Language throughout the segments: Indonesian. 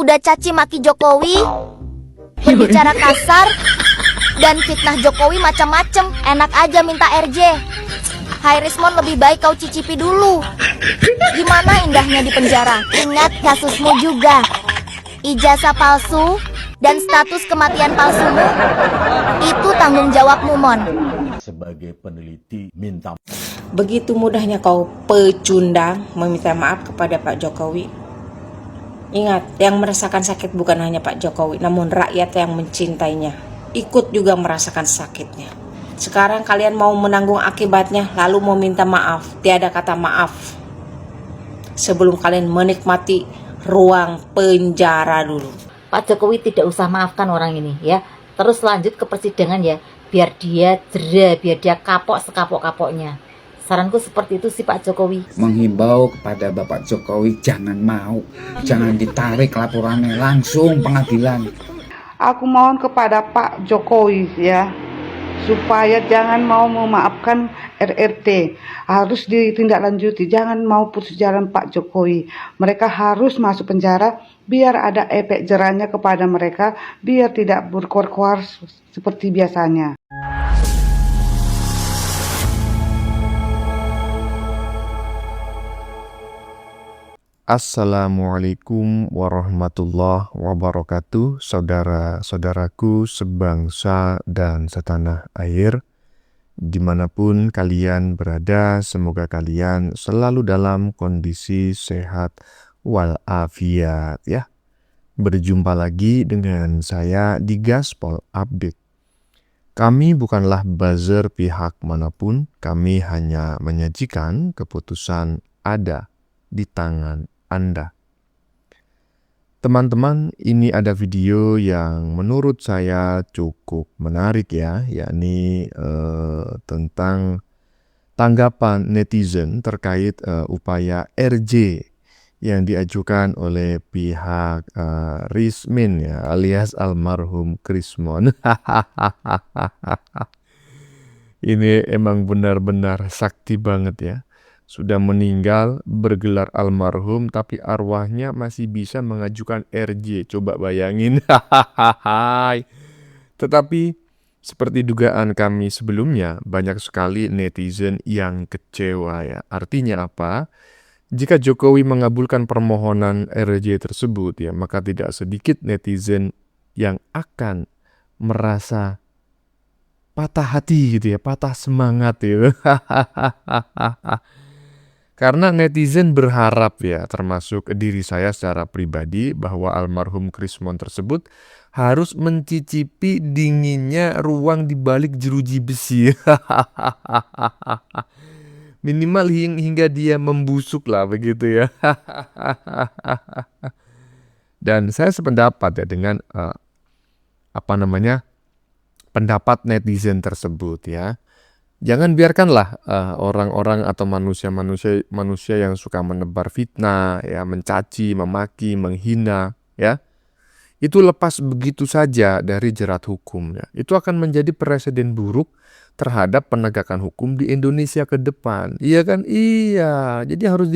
Udah caci maki Jokowi, berbicara kasar, dan fitnah Jokowi macam-macam. Enak aja minta RJ. Hai Rismon, lebih baik kau cicipi dulu. Gimana indahnya di penjara. Ingat kasusmu juga. Ijazah palsu dan status kematian palsumu. Itu tanggung jawabmu, Mon. Sebagai peneliti minta. Begitu mudahnya kau pecundang meminta maaf kepada Pak Jokowi. Ingat, yang merasakan sakit bukan hanya Pak Jokowi, namun rakyat yang mencintainya. Ikut juga merasakan sakitnya. Sekarang kalian mau menanggung akibatnya, lalu mau minta maaf. Tiada kata maaf. Sebelum kalian menikmati ruang penjara dulu. Pak Jokowi tidak usah maafkan orang ini ya. Terus lanjut ke persidangan ya. Biar dia jera, biar dia kapok sekapok-kapoknya. Saranku seperti itu sih Pak Jokowi. Menghimbau kepada Bapak Jokowi jangan mau, jangan ditarik laporannya, langsung pengadilan. Aku mohon kepada Pak Jokowi ya, supaya jangan mau memaafkan RRT, harus ditindaklanjuti, jangan mau putus jalan Pak Jokowi. Mereka harus masuk penjara biar ada efek jerahnya kepada mereka, biar tidak berkuar-kuar seperti biasanya. Assalamualaikum warahmatullahi wabarakatuh, saudara-saudaraku sebangsa dan setanah air. Dimanapun kalian berada, semoga kalian selalu dalam kondisi sehat walafiat ya. Berjumpa lagi dengan saya di Gaspol Update. Kami bukanlah buzzer pihak manapun, kami hanya menyajikan keputusan ada di tangan Anda. Teman-teman, ini ada video yang menurut saya cukup menarik ya, yakni tentang tanggapan netizen terkait upaya RJ yang diajukan oleh pihak Rismin ya, alias almarhum Krismon. Ini emang benar-benar sakti banget ya. Sudah meninggal, bergelar almarhum, tapi arwahnya masih bisa mengajukan RJ. Coba bayangin. Tetapi seperti dugaan kami sebelumnya, banyak sekali netizen yang kecewa ya. Artinya apa? Jika Jokowi mengabulkan permohonan RJ tersebut ya, maka tidak sedikit netizen yang akan merasa patah hati gitu ya, patah semangat gitu. Karena netizen berharap ya, termasuk diri saya secara pribadi, bahwa almarhum Krismon tersebut harus mencicipi dinginnya ruang di balik jeruji besi. Minimal hingga dia membusuk lah begitu ya. Dan saya sependapat ya dengan pendapat netizen tersebut ya. Jangan biarkanlah orang-orang atau manusia yang suka menebar fitnah, ya, mencaci, memaki, menghina, ya, itu lepas begitu saja dari jerat hukum. Ya. Itu akan menjadi presiden buruk terhadap penegakan hukum di Indonesia ke depan. Iya kan? Iya. Jadi harus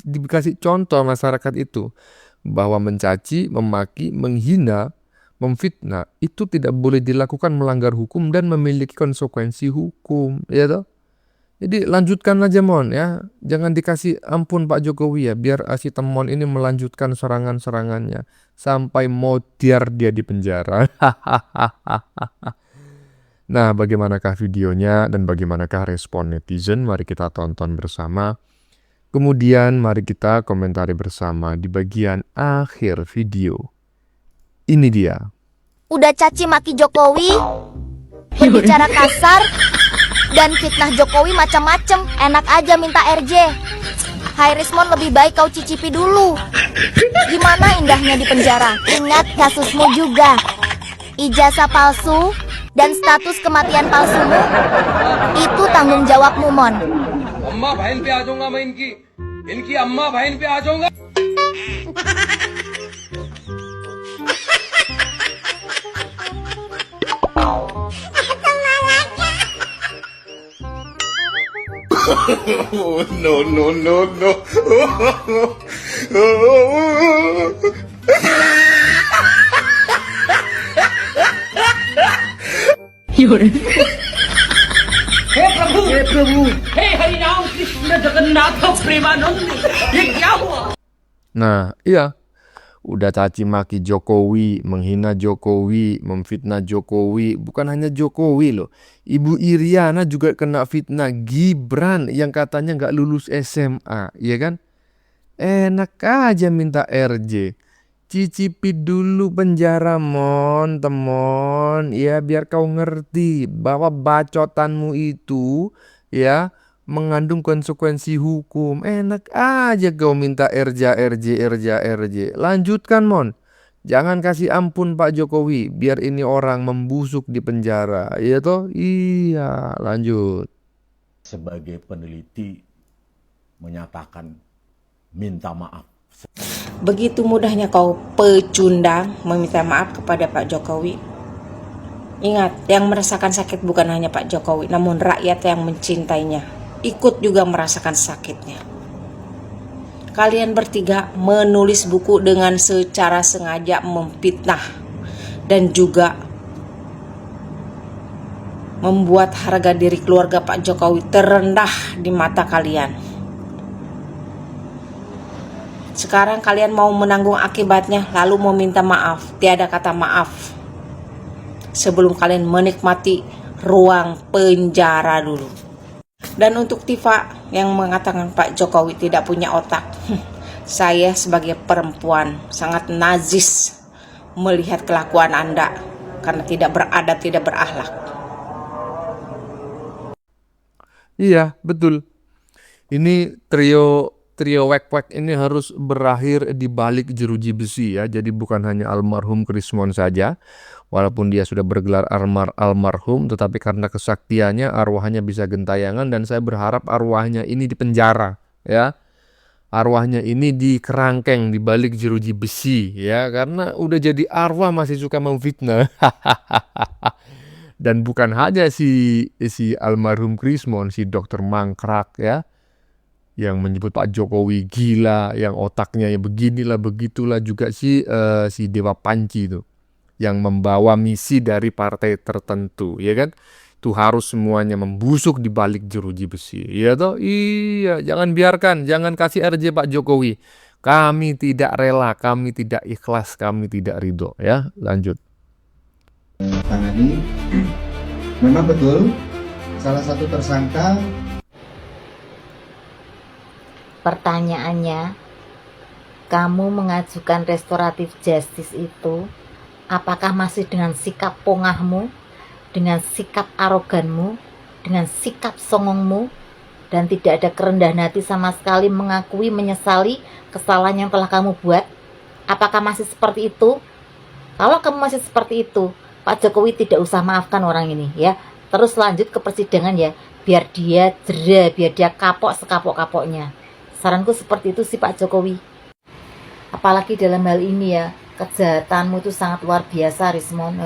dikasih contoh masyarakat itu bahwa mencaci, memaki, menghina, memfitnah itu tidak boleh dilakukan melanggar hukum dan memiliki konsekuensi hukum, ya toh. Jadi lanjutkan aja Mon ya, jangan dikasih ampun Pak Jokowi ya, biar si Temon ini melanjutkan serangan-serangannya sampai modiar dia di penjara. Nah, bagaimanakah videonya dan bagaimanakah respon netizen? Mari kita tonton bersama. Kemudian mari kita komentari bersama di bagian akhir video. Ini dia. Udah caci maki Jokowi, berbicara kasar, dan fitnah Jokowi macam-macam. Enak aja minta RJ. Hai Rismon, lebih baik kau cicipi dulu. Gimana indahnya di penjara. Ingat kasusmu juga. Ijazah palsu dan status kematian palsumu. Itu tanggung jawabmu, Mon. अम्मा बहन पे आ जाऊंगा मैं इनकी अम्मा बहन पे आ जाऊंगा. No, no, no, no. Nah, iya. Udah caci maki Jokowi, menghina Jokowi, memfitnah Jokowi. Bukan hanya Jokowi loh. Ibu Iriana juga kena fitnah. Gibran yang katanya nggak lulus SMA, iya kan? Enak aja minta RJ. Cicipi dulu penjara mon, temon. Ya biar kau ngerti bahwa bacotanmu itu ya mengandung konsekuensi hukum. Enak aja kau minta RJ. Lanjutkan mon. Jangan kasih ampun Pak Jokowi biar ini orang membusuk di penjara. Iya toh? Iya, lanjut. sebagai peneliti menyatakan minta maaf. Begitu mudahnya kau pecundang meminta maaf kepada Pak Jokowi. Ingat, yang merasakan sakit bukan hanya Pak Jokowi, namun rakyat yang mencintainya ikut juga merasakan sakitnya. Kalian bertiga menulis buku dengan secara sengaja memfitnah dan juga membuat harga diri keluarga Pak Jokowi terendah di mata kalian. Sekarang kalian mau menanggung akibatnya lalu mau minta maaf. Tiada kata maaf sebelum kalian menikmati ruang penjara dulu. Dan untuk Tifa yang mengatakan Pak Jokowi tidak punya otak, saya sebagai perempuan sangat najis melihat kelakuan Anda karena tidak beradab, tidak berakhlak. Iya, betul. Ini trio wek-wek ini harus berakhir di balik jeruji besi ya. Jadi bukan hanya almarhum Krismon saja, walaupun dia sudah bergelar almarhum, tetapi karena kesaktiannya arwahnya bisa gentayangan dan saya berharap arwahnya ini dipenjara ya. Arwahnya ini dikerangkeng di balik jeruji besi ya, karena udah jadi arwah masih suka memfitnah. Dan bukan hanya si almarhum Krismon, si dokter mangkrak ya, yang menyebut Pak Jokowi gila, yang otaknya ya beginilah begitulah, juga si Dewa Panci itu yang membawa misi dari partai tertentu, ya kan? Itu harus semuanya membusuk di balik jeruji besi, ya toh? Iya, jangan biarkan, jangan kasih RJ Pak Jokowi. Kami tidak rela, kami tidak ikhlas, kami tidak ridho, ya. Lanjut. Tangani, memang betul salah satu tersangka. Pertanyaannya, kamu mengajukan restoratif justice itu apakah masih dengan sikap pongahmu, dengan sikap aroganmu, dengan sikap songongmu, dan tidak ada kerendahan hati sama sekali mengakui, menyesali kesalahan yang telah kamu buat? Apakah masih seperti itu? Kalau kamu masih seperti itu, Pak Jokowi tidak usah maafkan orang ini ya. Terus lanjut ke persidangan ya, biar dia jera, biar dia kapok sekapok-kapoknya. Saranku seperti itu sih Pak Jokowi. Apalagi dalam hal ini ya, kejahatanmu itu sangat luar biasa Rismon.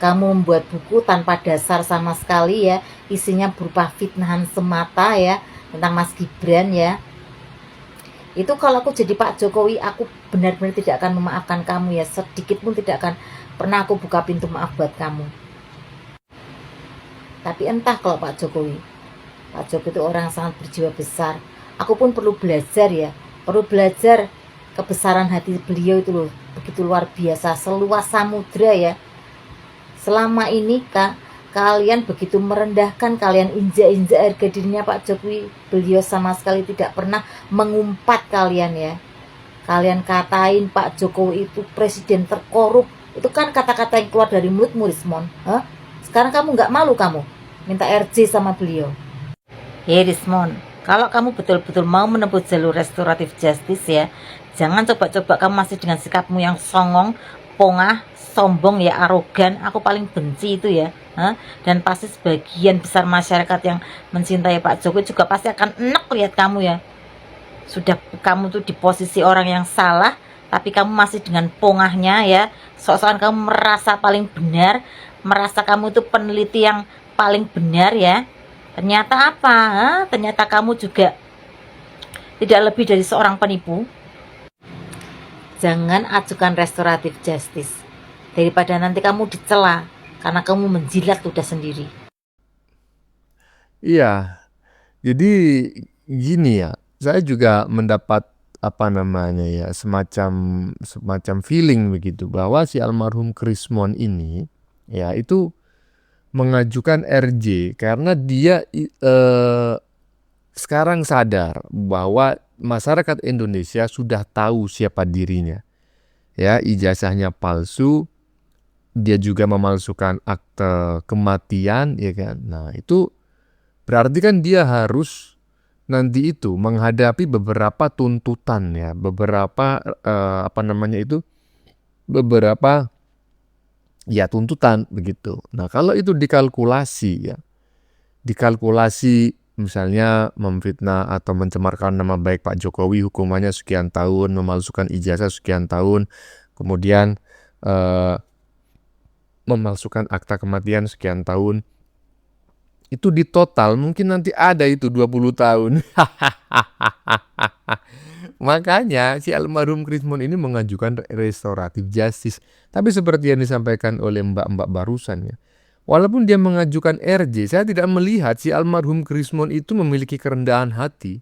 Kamu membuat buku tanpa dasar sama sekali ya, isinya berupa fitnahan semata ya tentang Mas Gibran ya. Itu kalau aku jadi Pak Jokowi, aku benar-benar tidak akan memaafkan kamu ya, sedikit pun tidak akan pernah aku buka pintu maaf buat kamu. Tapi entah kalau Pak Jokowi itu orang yang sangat berjiwa besar. Aku pun perlu belajar ya, perlu belajar kebesaran hati beliau itu loh, begitu luar biasa, seluas samudra ya. Selama ini kalian begitu merendahkan, kalian injak-injak harga dirinya Pak Jokowi. Beliau sama sekali tidak pernah mengumpat kalian ya. Kalian katain Pak Jokowi itu presiden terkorup. Itu kan kata-kata yang keluar dari mulutmu Rismon. Sekarang kamu nggak malu kamu minta RJ sama beliau? Hei Rismon, kalau kamu betul-betul mau menempuh jalur restoratif justice ya, jangan coba-coba kamu masih dengan sikapmu yang songong, pongah, sombong ya, arogan. Aku paling benci itu ya. Dan pasti sebagian besar masyarakat yang mencintai Pak Jokowi juga pasti akan enak lihat kamu ya. Sudah kamu tuh di posisi orang yang salah, tapi kamu masih dengan pongahnya ya, sok-sokan kamu merasa paling benar, merasa kamu itu peneliti yang paling benar ya. Ternyata apa? Ternyata kamu juga tidak lebih dari seorang penipu. Jangan ajukan restoratif justice, daripada nanti kamu dicela, karena kamu menjilat ludah sendiri. Iya, jadi gini ya, saya juga mendapat apa namanya ya, semacam semacam feeling begitu bahwa si almarhum Krismon ini ya itu mengajukan RJ karena dia sekarang sadar bahwa masyarakat Indonesia sudah tahu siapa dirinya. Ya, ijazahnya palsu, dia juga memalsukan akte kematian, ya kan. Nah, itu berarti kan dia harus nanti itu menghadapi beberapa tuntutan ya, beberapa apa namanya itu, beberapa ya tuntutan begitu. Nah, kalau itu dikalkulasi ya, dikalkulasi misalnya memfitnah atau mencemarkan nama baik Pak Jokowi hukumannya sekian tahun, memalsukan ijazah sekian tahun, kemudian memalsukan akta kematian sekian tahun. Itu di total mungkin nanti ada itu 20 tahun. Makanya si almarhum Krismon ini mengajukan restoratif justice. Tapi seperti yang disampaikan oleh mbak-mbak barusan ya, walaupun dia mengajukan RJ, saya tidak melihat si almarhum Krismon itu memiliki kerendahan hati.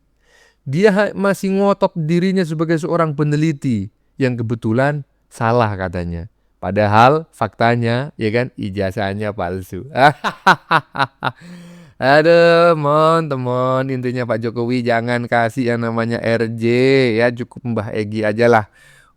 Dia masih ngotot dirinya sebagai seorang peneliti yang kebetulan salah katanya. Padahal faktanya ya kan ijazahnya palsu. Aduh, teman-teman, intinya Pak Jokowi jangan kasih yang namanya RJ ya, cukup Mbah Egy aja lah.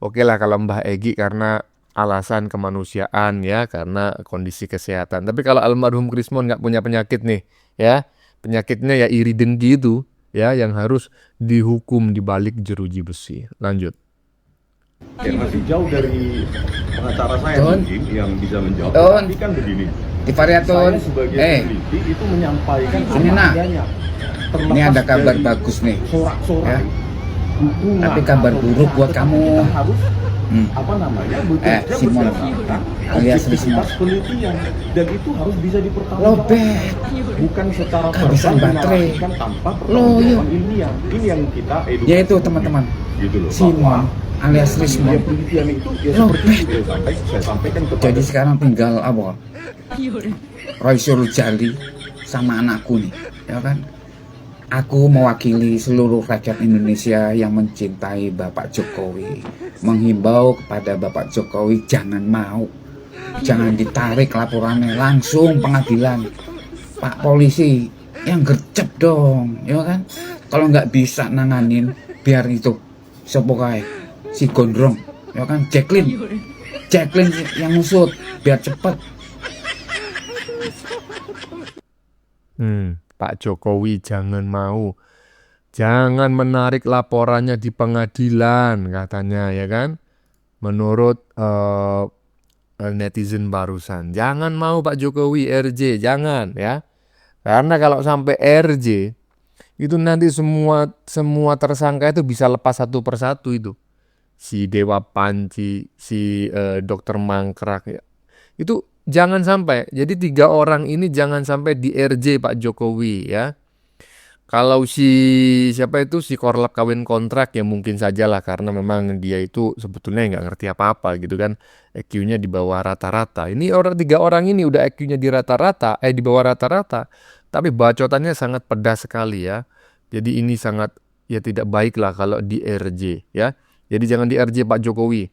Oke lah kalau Mbah Egy karena alasan kemanusiaan ya, karena kondisi kesehatan. Tapi kalau almarhum Krismon nggak punya penyakit nih ya, penyakitnya ya iri dengki itu ya, yang harus dihukum di balik jeruji besi. Lanjut. Ya, masih jauh dari pengacara saya Ton. mungkin yang bisa menjawab. Ton. Tapi kan begini, Di variaton. saya sebagai peneliti itu menyampaikan Sini, apa Nak. adanya. Ini ada kabar dari bagus nih. sorak-sorai, Ya. dukungan Tapi kabar atau buruk pihak, buat tetapi kamu. kita harus apa namanya bekerja Simon. berdasarkan Alias objektivitas Rismon. penelitian, dan itu harus bisa dipertanggungjawabkan, Lobet. bukan secara Kehabisan verbal baterai. dinarasikan tanpa Loh, pertanggungjawaban ilmiah. Ini yang kita edukasi. Ya itu teman-teman. Gitu loh, Simon bahwa alias Rismon. ya, penelitian itu ya Lobet. seperti itu saya sampaikan kepada Jadi sekarang tinggal apa? Roy Surujali sama anakku nih, ya kan? Aku mewakili seluruh rakyat Indonesia yang mencintai Bapak Jokowi, menghimbau kepada Bapak Jokowi jangan mau, jangan ditarik laporannya, langsung pengadilan. Pak polisi yang gercep dong, ya kan? Kalau nggak bisa nanganin, biar itu siapa kae si gondrong, ya kan? Jacqueline yang ngusut, biar cepet. Pak Jokowi jangan mau, jangan menarik laporannya di pengadilan katanya ya kan, menurut netizen barusan. Jangan mau Pak Jokowi RJ, jangan ya, karena kalau sampai RJ itu nanti semua tersangka itu bisa lepas satu persatu itu, si Dewa Panci, si Dokter Mangkrak ya. Itu jangan sampai, jadi 3 orang ini jangan sampai di RJ Pak Jokowi ya. Kalau si siapa itu si korlap kawin kontrak ya mungkin saja lah, karena memang dia itu sebetulnya nggak ngerti apa-apa gitu kan, EQ-nya di bawah rata-rata. Ini 3 orang ini udah EQ-nya di di bawah rata-rata, tapi bacotannya sangat pedas sekali ya. Jadi ini sangat ya tidak baik lah kalau di RJ ya. Jadi jangan di RJ Pak Jokowi.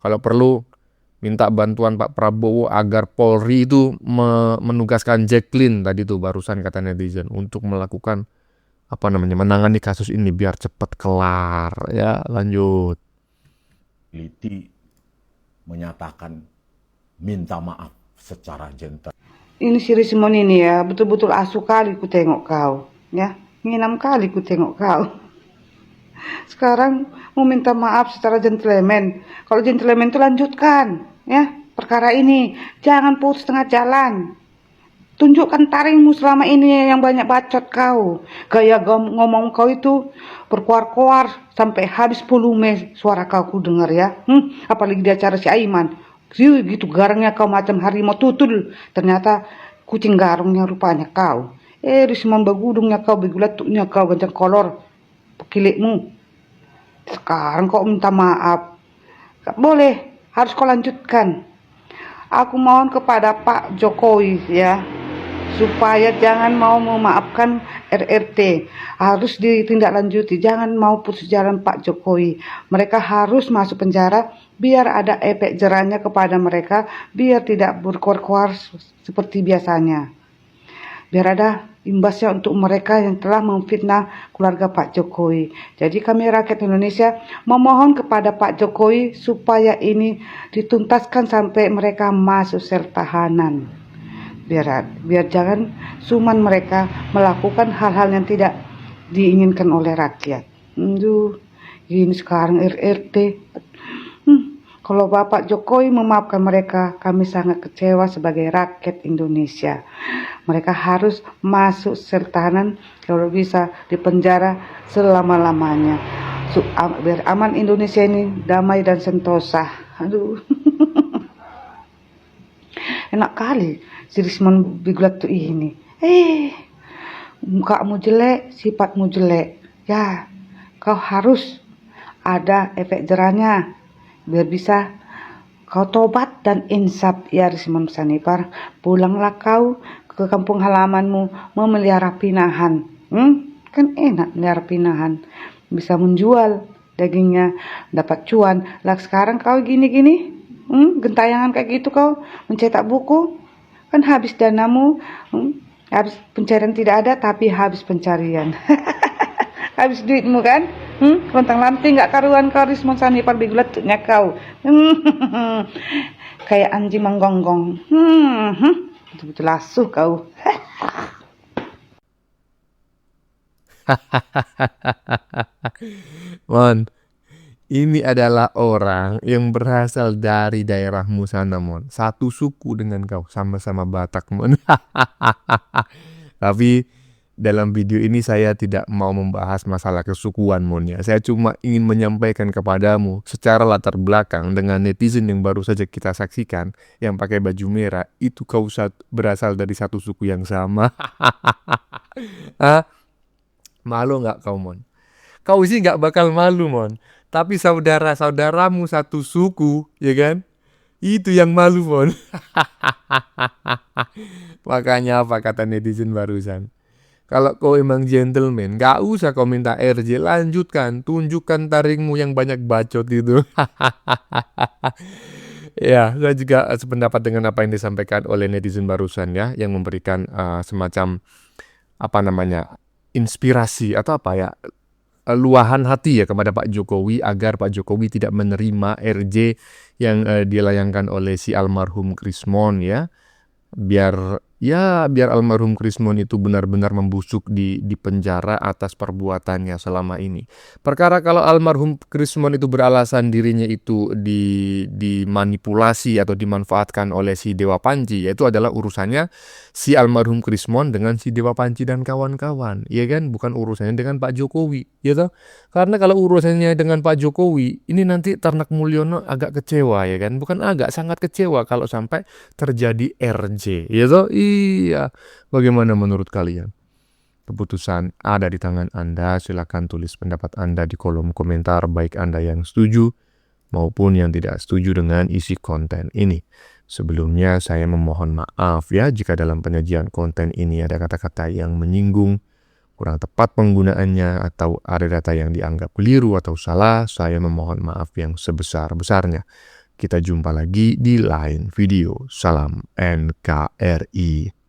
Kalau perlu minta bantuan Pak Prabowo agar Polri itu menugaskan Jacqueline tadi tuh barusan kata netizen untuk melakukan apa namanya menangani kasus ini biar cepat kelar ya. Lanjut. peneliti menyatakan minta maaf secara gentle. Ini si Rismon ini ya, betul-betul asu kali ku tengok kau. Ya, nginam kali ku tengok kau. Sekarang mau minta maaf secara gentleman. Kalau gentleman itu lanjutkan, ya, perkara ini. Jangan putus tengah jalan. Tunjukkan taringmu selama ini yang banyak bacot kau. Gaya ngomong kau itu berkuar-kuar sampai habis volume suara kau ku dengar ya. Apalagi di acara si Aiman. Gitu garangnya kau macam harimau tutul. Ternyata kucing garungnya rupanya kau. Rismon bagudungnya kau, begulatuknya kau, gancang kolor pekilikmu. Sekarang kau minta maaf. Gak boleh, harus kau lanjutkan. Aku mohon kepada Pak Jokowi ya, supaya jangan mau memaafkan RRT, harus ditindaklanjuti, jangan mau putus jalan Pak Jokowi. Mereka harus masuk penjara biar ada efek jerahnya kepada mereka, biar tidak berkuar-kuar seperti biasanya, biar ada imbasnya untuk mereka yang telah memfitnah keluarga Pak Jokowi. Jadi kami rakyat Indonesia memohon kepada Pak Jokowi supaya ini dituntaskan sampai mereka masuk sel tahanan. Biar jangan suman mereka melakukan hal-hal yang tidak diinginkan oleh rakyat. Ini sekarang RRT. Kalau Bapak Jokowi memaafkan mereka, kami sangat kecewa sebagai rakyat Indonesia. Mereka harus masuk sel tahanan, kalau bisa di penjara selama-lamanya. Biar aman Indonesia ini, damai dan sentosa. Aduh. Enak kali si Rismon Bigulat tuh ini. Mukamu jelek, sifatmu jelek. Ya, kau harus ada efek jerahnya, biar bisa kau tobat dan insaf ya Rismon Sanipar. Pulanglah kau ke kampung halamanmu memelihara pinahan. Kan enak melihara pinahan, bisa menjual dagingnya, dapat cuan. Lah sekarang kau gini-gini, gentayangan kayak gitu kau mencetak buku, kan habis danamu, habis pencarian tidak ada tapi habis pencarian. Habis duitmu kan, lontang-lanting nggak karuan kau Rismon Sanipar Bigulatnya kau. Kayak anjing menggonggong. Betul-betul asuh kau. Mon, ini adalah orang yang berasal dari daerahmu sana, Mon. Satu suku dengan kau, sama-sama Batak, Mon. Tapi dalam video ini saya tidak mau membahas masalah kesukuan, Mon, ya. Saya cuma ingin menyampaikan kepadamu secara latar belakang dengan netizen yang baru saja kita saksikan, yang pakai baju merah, itu kau berasal dari satu suku yang sama. Malu nggak kau, Mon? Kau sih nggak bakal malu, Mon. Tapi saudara-saudaramu satu suku, ya kan? Itu yang malu, Mon. Makanya apa kata netizen barusan? Kalau kau emang gentleman, gak usah kau minta RJ, lanjutkan, tunjukkan taringmu yang banyak bacot itu. Ya, saya juga sependapat dengan apa yang disampaikan oleh netizen barusan ya, yang memberikan semacam inspirasi atau luahan hati ya kepada Pak Jokowi agar Pak Jokowi tidak menerima RJ yang dilayangkan oleh si almarhum Krismon ya. Biar almarhum Krismon itu benar-benar membusuk di penjara atas perbuatannya selama ini. Perkara kalau almarhum Krismon itu beralasan dirinya itu dimanipulasi atau dimanfaatkan oleh si Dewa Panji, yaitu adalah urusannya si almarhum Krismon dengan si Dewa Panji dan kawan-kawan, ya kan? Bukan urusannya dengan Pak Jokowi, ya toh? Karena kalau urusannya dengan Pak Jokowi, ini nanti Ternak Mulyono agak kecewa, ya kan? Bukan agak, sangat kecewa kalau sampai terjadi RJ, ya toh? Iya, bagaimana menurut kalian? Keputusan ada di tangan Anda, silakan tulis pendapat Anda di kolom komentar, baik Anda yang setuju maupun yang tidak setuju dengan isi konten ini. Sebelumnya saya memohon maaf ya jika dalam penyajian konten ini ada kata-kata yang menyinggung, kurang tepat penggunaannya, atau ada data yang dianggap keliru atau salah. Saya memohon maaf yang sebesar-besarnya. Kita jumpa lagi di lain video. Salam NKRI.